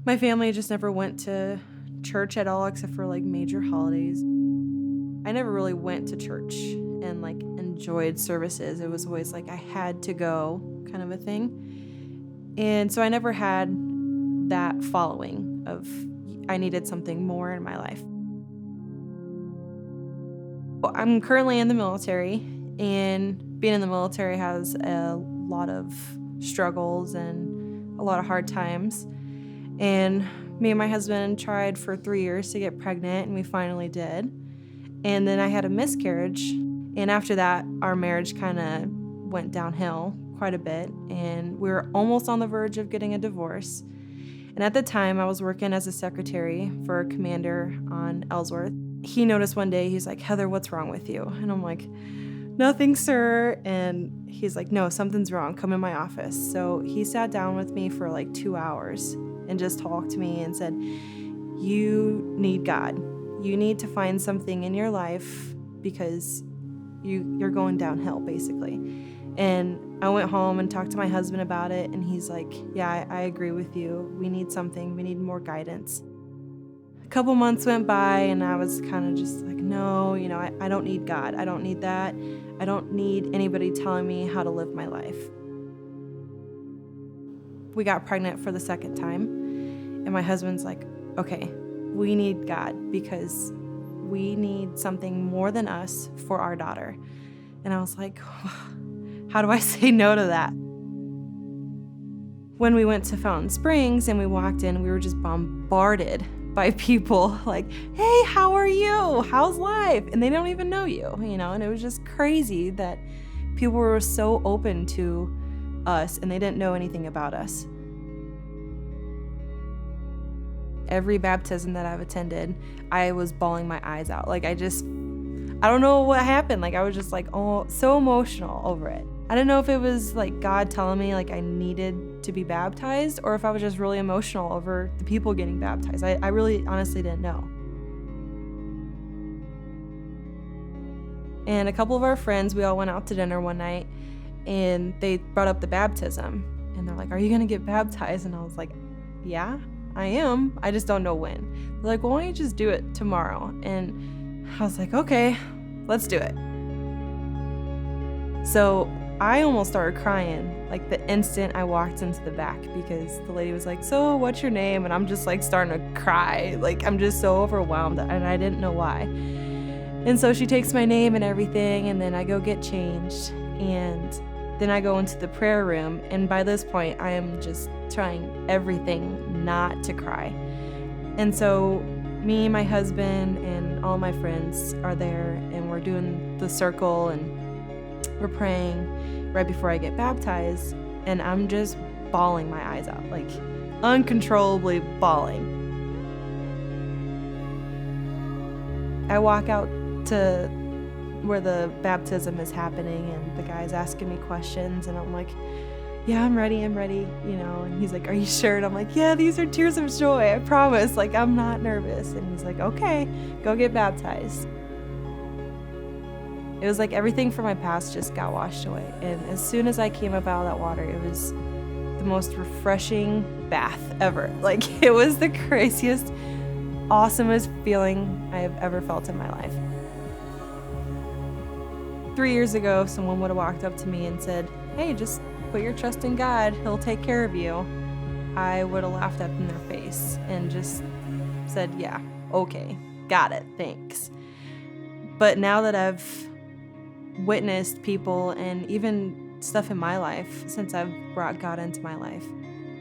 My family just never went to church at all except for like major holidays. I never really went to church and like enjoyed services. It was always like I had to go kind of a thing. And so I never had that following of I needed something more in my life. I'm currently in the military, and being in the military has a lot of struggles and a lot of hard times. And me and my husband tried for 3 years to get pregnant, and we finally did. And then I had a miscarriage. And after that, our marriage kind of went downhill quite a bit. And we were almost on the verge of getting a divorce. And at the time, I was working as a secretary for a commander on Ellsworth. He noticed one day, he's like, "Heather, what's wrong with you?" And I'm like, "Nothing, sir." And he's like, "No, something's wrong. Come in my office." So he sat down with me for like 2 hours and just talked to me and said, "You need God. You need to find something in your life because you're going downhill, basically." And I went home and talked to my husband about it, and he's like, "Yeah, I agree with you. We need something. We need more guidance." A couple months went by, and I was kind of just like, no, I don't need God. I don't need that. I don't need anybody telling me how to live my life. We got pregnant for the second time, and my husband's like, "Okay, we need God because we need something more than us for our daughter." And I was like, how do I say no to that? When we went to Fountain Springs and we walked in, we were just bombarded by people like, "Hey, how are you? How's life?" And they don't even know you, and it was just crazy that people were so open to us and they didn't know anything about us. Every baptism that I've attended, I was bawling my eyes out. Like I don't know what happened. Like I was just like, oh, so emotional over it. I didn't know if it was like God telling me like I needed to be baptized or if I was just really emotional over the people getting baptized. I really honestly didn't know. And a couple of our friends, we all went out to dinner one night and they brought up the baptism. And they're like, "Are you going to get baptized?" And I was like, "Yeah, I am. I just don't know when." They're like, "Well, why don't you just do it tomorrow?" And I was like, "Okay, let's do it." So I almost started crying like the instant I walked into the back because the lady was like, "So what's your name?" And I'm just like starting to cry. Like I'm just so overwhelmed and I didn't know why. And so she takes my name and everything, and then I go get changed. And then I go into the prayer room. And by this point, I am just trying everything not to cry. And so me, my husband, and all my friends are there, and we're doing the circle and we're praying right before I get baptized, and I'm just bawling my eyes out, like uncontrollably bawling. I walk out to where the baptism is happening, and the guy's asking me questions, and I'm like, "Yeah, I'm ready, and he's like, "Are you sure?" And I'm like, "Yeah, these are tears of joy, I promise, like I'm not nervous." And he's like, "Okay, go get baptized." It was like everything from my past just got washed away. And as soon as I came up out of that water, it was the most refreshing bath ever. Like it was the craziest, awesomest feeling I have ever felt in my life. 3 years ago, someone would have walked up to me and said, "Hey, just put your trust in God. He'll take care of you." I would have laughed up in their face and just said, "Yeah, okay, got it, thanks." But now that I've witnessed people and even stuff in my life since I've brought God into my life,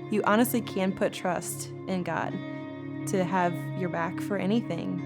you honestly can put trust in God to have your back for anything.